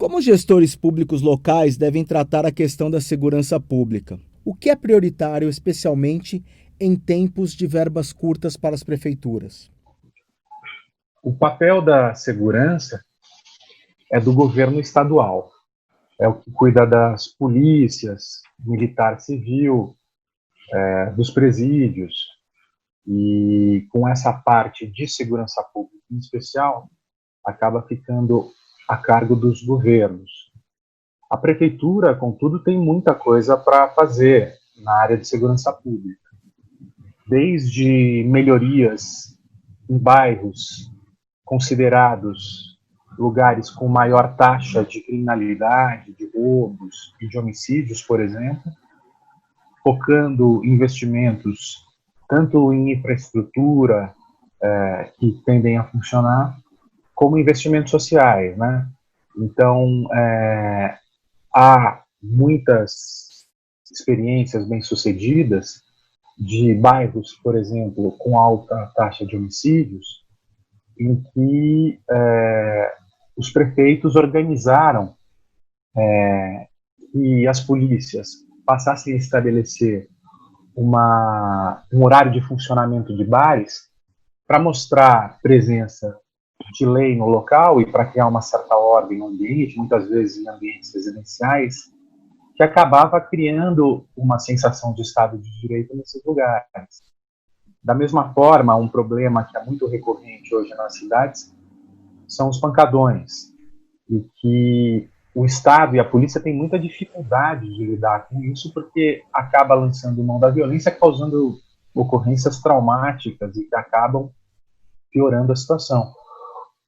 Como gestores públicos locais devem tratar a questão da segurança pública? O que é prioritário, especialmente em tempos de verbas curtas para as prefeituras? O papel da segurança é do governo estadual, é o que cuida das polícias, militar civil, dos presídios, e com essa parte de segurança pública em especial, acaba ficando a cargo dos governos. A prefeitura, contudo, tem muita coisa para fazer na área de segurança pública, desde melhorias em bairros considerados lugares com maior taxa de criminalidade, de roubos e de homicídios, por exemplo, focando investimentos tanto em infraestrutura, que tendem a funcionar, como investimentos sociais, né? Então, há muitas experiências bem-sucedidas de bairros, por exemplo, com alta taxa de homicídios, em que os prefeitos organizaram que as polícias passassem a estabelecer um horário de funcionamento de bares para mostrar presença de lei no local e para criar uma certa ordem no ambiente, muitas vezes em ambientes residenciais, que acabava criando uma sensação de Estado de Direito nesses lugares. Da mesma forma, um problema que é muito recorrente hoje nas cidades são os pancadões, e que o Estado e a polícia têm muita dificuldade de lidar com isso, porque acaba lançando mão da violência, causando ocorrências traumáticas e que acabam piorando a situação.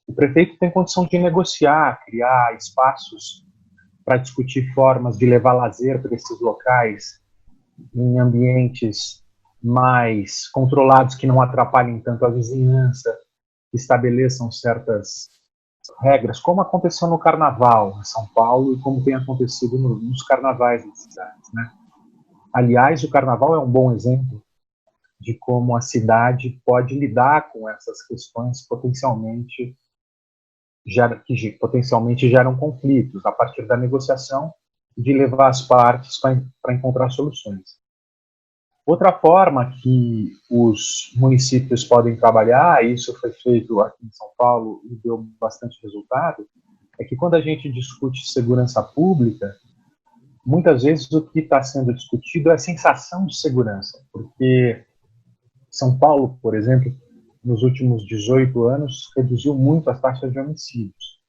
O prefeito tem condição de negociar, criar espaços para discutir formas de levar lazer para esses locais em ambientes mais controlados, que não atrapalhem tanto a vizinhança, que estabeleçam certas regras, como aconteceu no Carnaval em São Paulo e como tem acontecido nos carnavais das cidades, né? Aliás, o Carnaval é um bom exemplo de como a cidade pode lidar com essas questões que potencialmente geram conflitos a partir da negociação e de levar as partes para encontrar soluções. Outra forma que os municípios podem trabalhar, e isso foi feito aqui em São Paulo e deu bastante resultado, é que quando a gente discute segurança pública, muitas vezes o que está sendo discutido é a sensação de segurança, porque São Paulo, por exemplo, nos últimos 18 anos, reduziu muito as taxas de homicídios,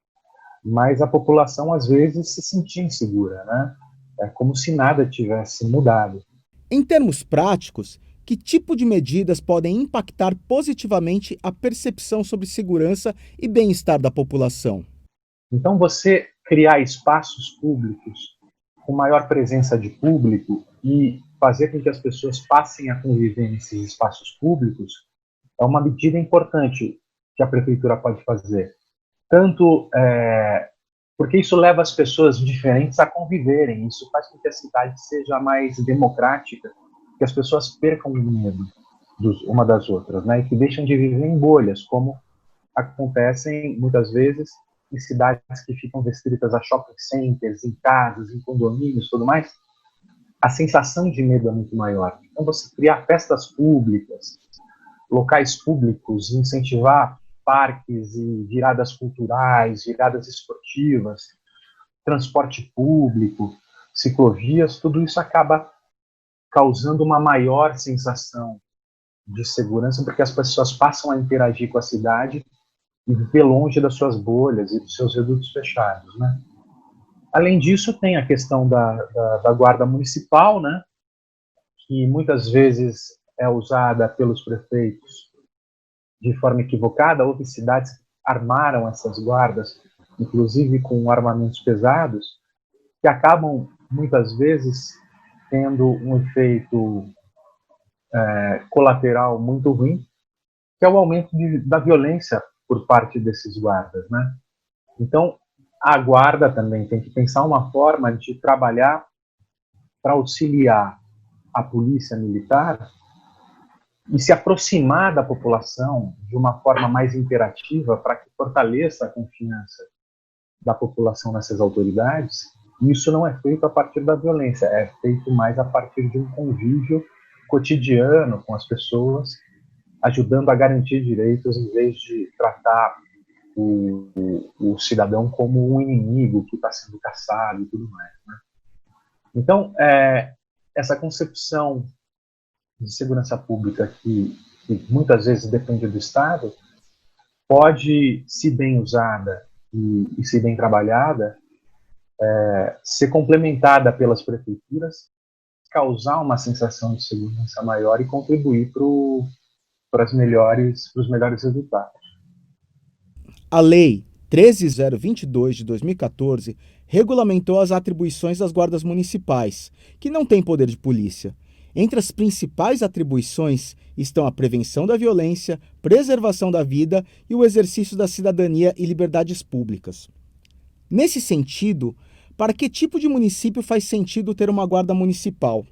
mas a população às vezes se sentia insegura, né? É como se nada tivesse mudado. Em termos práticos, que tipo de medidas podem impactar positivamente a percepção sobre segurança e bem-estar da população? Então, você criar espaços públicos com maior presença de público e fazer com que as pessoas passem a conviver nesses espaços públicos é uma medida importante que a prefeitura pode fazer. Tanto porque isso leva as pessoas diferentes a conviverem, isso faz com que a cidade seja mais democrática, que as pessoas percam o medo uma das outras, né? E que deixam de viver em bolhas, como acontecem muitas vezes em cidades que ficam restritas a shopping centers, em casas, em condomínios, tudo mais. A sensação de medo é muito maior. Então, você criar festas públicas, locais públicos, incentivar parques e viradas culturais, viradas esportivas, transporte público, ciclovias, tudo isso acaba causando uma maior sensação de segurança, porque as pessoas passam a interagir com a cidade e viver longe das suas bolhas e dos seus redutos fechados, né? Além disso, tem a questão da guarda municipal, né, que muitas vezes é usada pelos prefeitos de forma equivocada. Houve cidades que armaram essas guardas, inclusive com armamentos pesados, que acabam, muitas vezes, tendo um efeito colateral muito ruim, que é o aumento da violência por parte desses guardas, né? Então, a guarda também tem que pensar uma forma de trabalhar para auxiliar a polícia militar e se aproximar da população de uma forma mais interativa para que fortaleça a confiança da população nessas autoridades, e isso não é feito a partir da violência, é feito mais a partir de um convívio cotidiano com as pessoas, ajudando a garantir direitos em vez de tratar o cidadão como um inimigo que está sendo caçado e tudo mais, né? Então, essa concepção de segurança pública que muitas vezes depende do Estado, pode, se bem usada e se bem trabalhada, ser complementada pelas prefeituras, causar uma sensação de segurança maior e contribuir para os melhores resultados. A Lei 13.022 de 2014 regulamentou as atribuições das guardas municipais, que não têm poder de polícia. Entre as principais atribuições estão a prevenção da violência, preservação da vida e o exercício da cidadania e liberdades públicas. Nesse sentido, para que tipo de município faz sentido ter uma guarda municipal?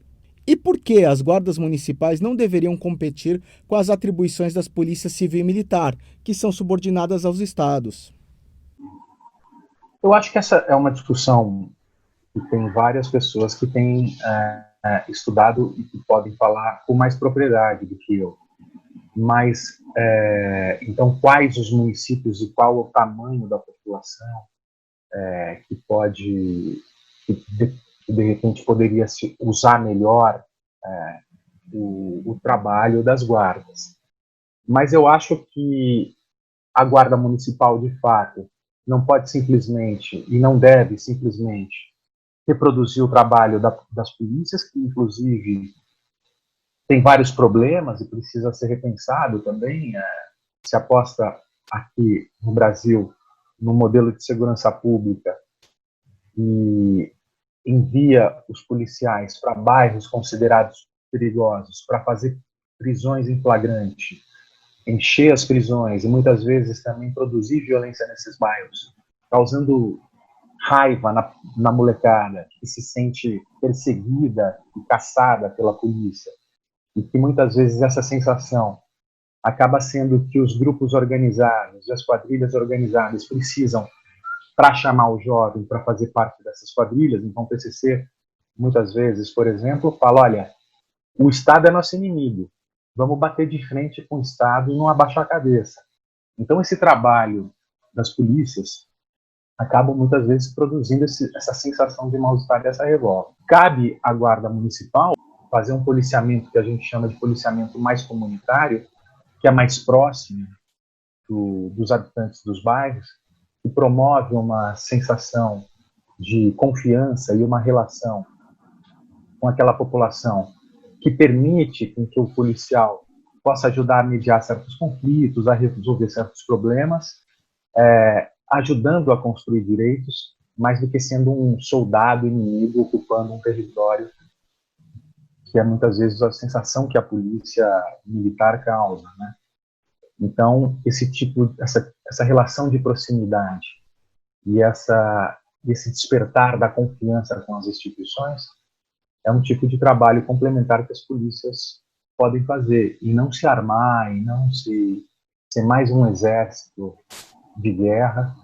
E por que as guardas municipais não deveriam competir com as atribuições das polícias civil e militar, que são subordinadas aos estados? Eu acho que essa é uma discussão que tem várias pessoas que têm estudado e que podem falar com mais propriedade do que eu. Mas, então, quais os municípios e qual o tamanho da população que de repente poderia se usar melhor o trabalho das guardas. Mas eu acho que a guarda municipal, de fato, não pode simplesmente, e não deve simplesmente, reproduzir o trabalho das polícias, que inclusive tem vários problemas e precisa ser repensado também. Se aposta aqui no Brasil no modelo de segurança pública e envia os policiais para bairros considerados perigosos para fazer prisões em flagrante, encher as prisões e muitas vezes também produzir violência nesses bairros, causando raiva na molecada que se sente perseguida e caçada pela polícia, e que muitas vezes essa sensação acaba sendo que os grupos organizados e as quadrilhas organizadas precisam para chamar o jovem para fazer parte dessas quadrilhas. Então o PCC muitas vezes, por exemplo, fala: olha, o Estado é nosso inimigo, vamos bater de frente com o Estado e não abaixar a cabeça. Então esse trabalho das polícias acaba muitas vezes produzindo essa sensação de mal-estar e essa revolta. Cabe à Guarda Municipal fazer um policiamento que a gente chama de policiamento mais comunitário, que é mais próximo dos habitantes dos bairros, que promove uma sensação de confiança e uma relação com aquela população que permite que o policial possa ajudar a mediar certos conflitos, a resolver certos problemas, ajudando a construir direitos, mais do que sendo um soldado inimigo ocupando um território, que é muitas vezes a sensação que a polícia militar causa, né? Então, essa relação de proximidade e esse despertar da confiança com as instituições é um tipo de trabalho complementar que as polícias podem fazer, e não se armar, e não ser mais um exército de guerra,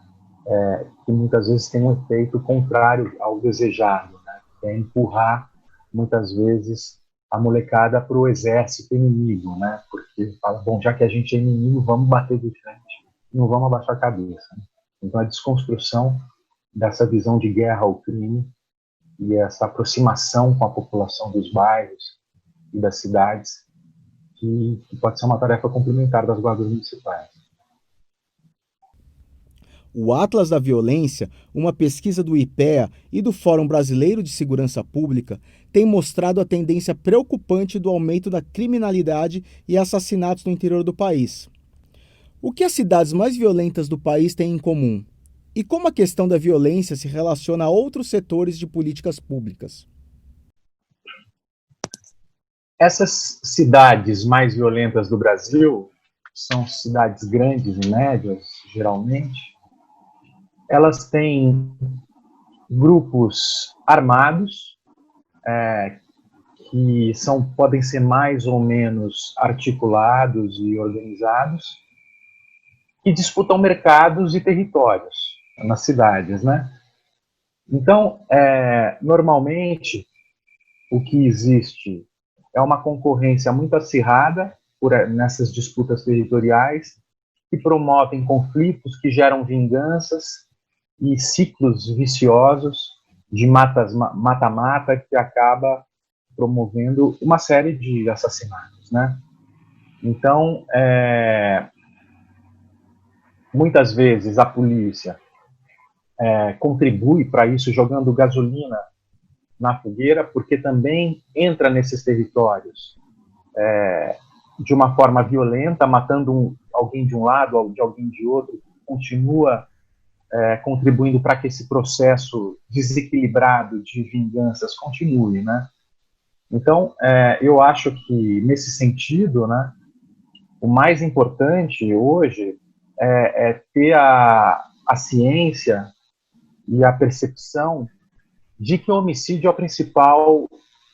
que muitas vezes tem um efeito contrário ao desejado, né? Que é empurrar, muitas vezes, a molecada para o exército inimigo, né? Porque fala, bom, já que a gente é inimigo, vamos bater de frente, não vamos abaixar a cabeça, né? Então a desconstrução dessa visão de guerra ao crime e essa aproximação com a população dos bairros e das cidades, que pode ser uma tarefa complementar das guardas municipais. O Atlas da Violência, uma pesquisa do IPEA e do Fórum Brasileiro de Segurança Pública, tem mostrado a tendência preocupante do aumento da criminalidade e assassinatos no interior do país. O que as cidades mais violentas do país têm em comum? E como a questão da violência se relaciona a outros setores de políticas públicas? Essas cidades mais violentas do Brasil são cidades grandes e médias, geralmente. Elas têm grupos armados, que podem ser mais ou menos articulados e organizados, que disputam mercados e territórios. nas cidades, né? Então, normalmente, o que existe é uma concorrência muito acirrada nessas disputas territoriais, que promovem conflitos, que geram vinganças e ciclos viciosos de mata-mata, que acaba promovendo uma série de assassinatos, né? Então, muitas vezes a polícia contribui para isso, jogando gasolina na fogueira, porque também entra nesses territórios de uma forma violenta, matando alguém de um lado, de alguém de outro, continua contribuindo para que esse processo desequilibrado de vinganças continue, né? Então, eu acho que, nesse sentido, né, o mais importante hoje é ter a ciência e a percepção de que o homicídio é o principal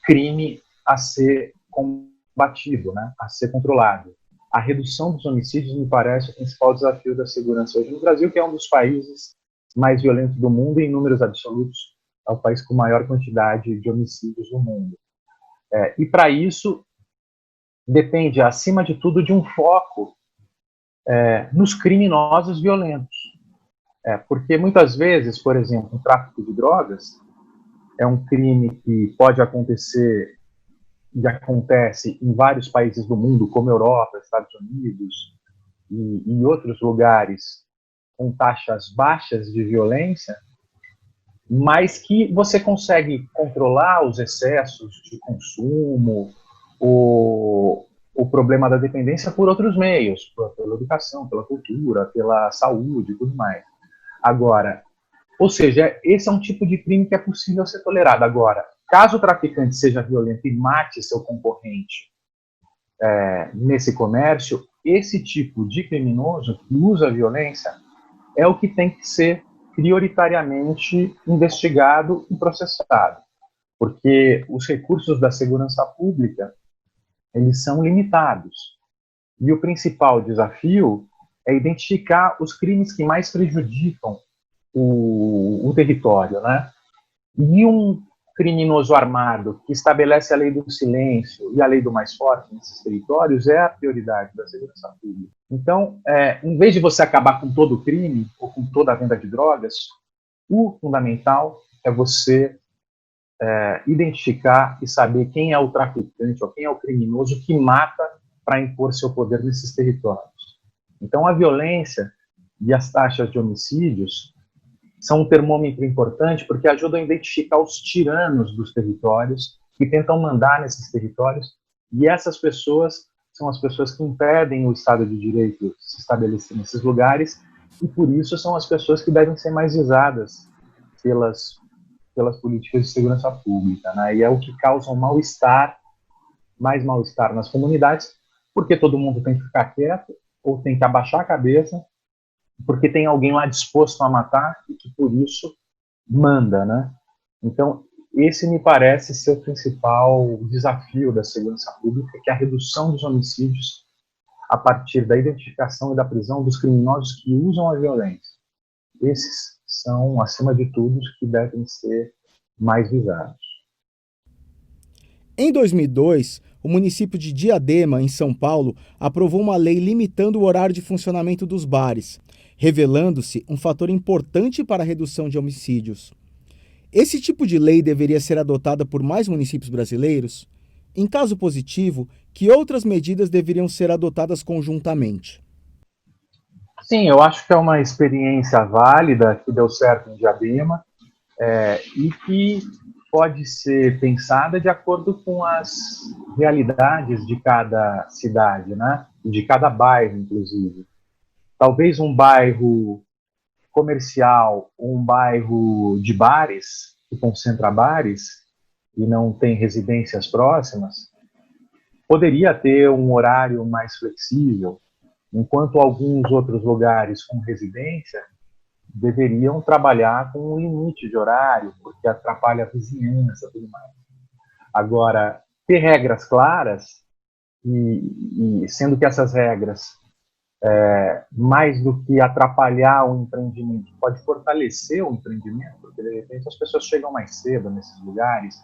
crime a ser combatido, né, a ser controlado. A redução dos homicídios me parece o principal desafio da segurança hoje no Brasil, que é um dos países mais violentos do mundo, e em números absolutos é o país com maior quantidade de homicídios do mundo. E para isso depende, acima de tudo, de um foco nos criminosos violentos. Porque muitas vezes, por exemplo, o tráfico de drogas é um crime que pode acontecer e acontece em vários países do mundo, como Europa, Estados Unidos e outros lugares com taxas baixas de violência, mas que você consegue controlar os excessos de consumo, o problema da dependência por outros meios, pela educação, pela cultura, pela saúde e tudo mais. Agora, ou seja, esse é um tipo de crime que é possível ser tolerado. Agora, caso o traficante seja violento e mate seu concorrente nesse comércio, esse tipo de criminoso que usa a violência é o que tem que ser prioritariamente investigado e processado, porque os recursos da segurança pública, eles são limitados. E o principal desafio é identificar os crimes que mais prejudicam o território, né? E um criminoso armado que estabelece a lei do silêncio e a lei do mais forte nesses territórios é a prioridade da segurança pública. Então, em vez de você acabar com todo o crime ou com toda a venda de drogas, o fundamental é você identificar e saber quem é o traficante ou quem é o criminoso que mata para impor seu poder nesses territórios. Então, a violência e as taxas de homicídios são um termômetro importante porque ajudam a identificar os tiranos dos territórios que tentam mandar nesses territórios, e essas pessoas são as pessoas que impedem o Estado de Direito se estabelecer nesses lugares, e por isso são as pessoas que devem ser mais visadas pelas políticas de segurança pública, né? E é o que causa um mais mal-estar nas comunidades, porque todo mundo tem que ficar quieto ou tem que abaixar a cabeça, porque tem alguém lá disposto a matar e que por isso manda, né? Então, esse me parece ser o principal desafio da segurança pública, que é a redução dos homicídios a partir da identificação e da prisão dos criminosos que usam a violência. Esses são, acima de tudo, os que devem ser mais visados. Em 2002, o município de Diadema, em São Paulo, aprovou uma lei limitando o horário de funcionamento dos bares, revelando-se um fator importante para a redução de homicídios. Esse tipo de lei deveria ser adotada por mais municípios brasileiros? Em caso positivo, que outras medidas deveriam ser adotadas conjuntamente? Sim, eu acho que é uma experiência válida que deu certo em Diadema e que pode ser pensada de acordo com as realidades de cada cidade, né? De cada bairro, inclusive. Talvez um bairro comercial, um bairro de bares, que concentra bares e não tem residências próximas, poderia ter um horário mais flexível, enquanto alguns outros lugares com residência deveriam trabalhar com um limite de horário, porque atrapalha a vizinhança e tudo mais. Agora, ter regras claras, e sendo que essas regras mais do que atrapalhar o empreendimento, pode fortalecer o empreendimento, porque de repente as pessoas chegam mais cedo nesses lugares,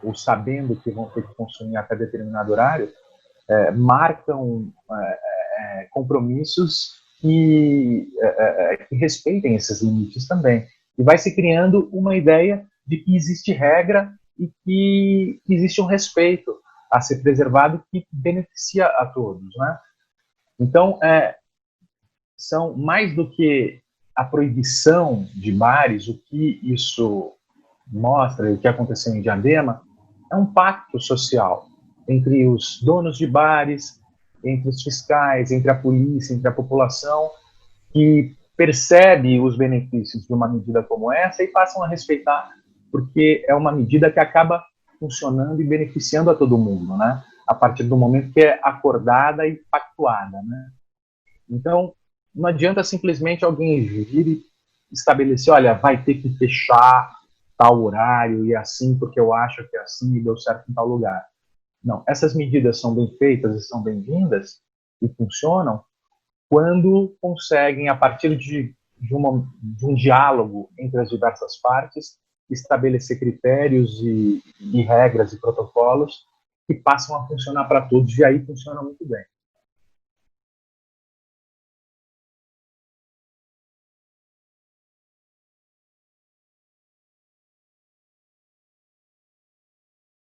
ou sabendo que vão ter que consumir até determinado horário, marcam compromissos que respeitem esses limites também. E vai se criando uma ideia de que existe regra e que existe um respeito a ser preservado que beneficia a todos, né? Então, são mais do que a proibição de bares, o que isso mostra, o que aconteceu em Diadema, é um pacto social entre os donos de bares, entre os fiscais, entre a polícia, entre a população, que percebe os benefícios de uma medida como essa e passam a respeitar, porque é uma medida que acaba funcionando e beneficiando a todo mundo, né? A partir do momento que é acordada e pactuada, né? Então, não adianta simplesmente alguém vir e estabelecer, olha, vai ter que fechar tal horário e assim, porque eu acho que é assim e deu certo em tal lugar. Não, essas medidas são bem feitas e são bem-vindas e funcionam quando conseguem, a partir de um diálogo entre as diversas partes, estabelecer critérios e regras e protocolos que passam a funcionar para todos, e aí funciona muito bem.